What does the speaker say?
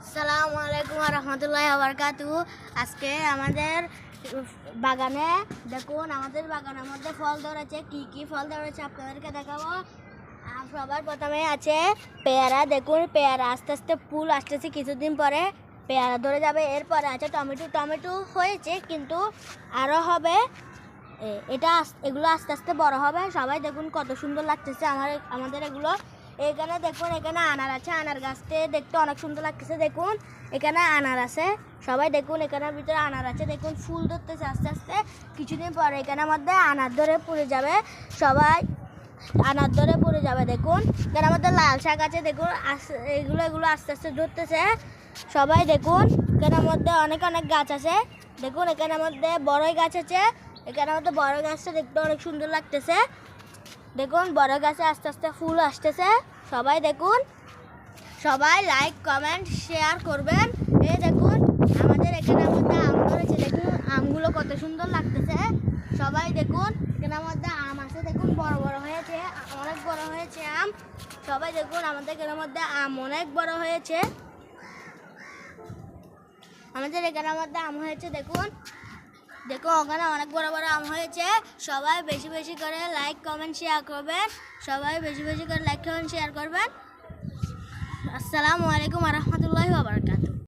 আসসালামু আলাইকুম রহমতুল্লাহি ওয়া বারাকাতুহু। আজকে আমাদের বাগানে দেখুন, আমাদের বাগানের মধ্যে ফল ধরেছে। কি কি ফল ধরেছে আপনাদেরকে দেখাবো। সবার প্রথমে আছে পেয়ারা। দেখুন, পেয়ারা আস্তে আস্তে ফুল আসতেছে, কিছুদিন পরে পেয়ারা ধরে যাবে। এরপরে আছে টমেটো। টমেটো হয়েছে কিন্তু আরও হবে। এগুলো আস্তে আস্তে বড় হবে। সবাই দেখুন কত সুন্দর লাগতেছে আমাদের এগুলো। এখানে দেখুন, এখানে আনার আছে। আনার গাছতে দেখতে অনেক সুন্দর লাগতেছে। দেখুন এখানে আনার আছে। সবাই দেখুন, এখানের ভিতরে আনার আছে। দেখুন ফুল ধরতেছে আস্তে আস্তে। কিছুদিন পরে এখানের মধ্যে আনার ধরে পড়ে যাবে। সবাই আনার ধরে পড়ে যাবে। দেখুন এখানের মধ্যে লাল শাক আছে। দেখুন এগুলো আস্তে আস্তে ধরতেছে। সবাই দেখুন এখানের মধ্যে অনেক অনেক গাছ আছে। দেখুন এখানের মধ্যে বড়ই গাছ আছে। এখানের মধ্যে বড় গাছটা দেখতে অনেক সুন্দর লাগতেছে। দেখুন বড় গাছে আস্তে আস্তে ফুল আসতেছে। সবাই দেখুন, সবাই লাইক কমেন্ট শেয়ার করবেন। এই দেখুন আমাদের এখানের মধ্যে আম ধরেছে। দেখুন আমগুলো কত সুন্দর লাগতেছে। সবাই দেখুন এখানের মধ্যে আম আছে। দেখুন বড় বড় হয়েছে, অনেক বড় হয়েছে আম। সবাই দেখুন আমাদের এখানের মধ্যে আম অনেক বড় হয়েছে। আমাদের এখানের মধ্যে আম হয়েছে। দেখুন দেখুন ওখানে অনেক বড় বড় আম হয়েছে। সবাই বেশি বেশি করে লাইক কমেন্ট শেয়ার করবেন। সবাই বেশি বেশি করে লাইক কমেন্ট শেয়ার করবেন। আসসালামু আলাইকুম রহমতুল্লাহি ওয়া বারাকাতুহু।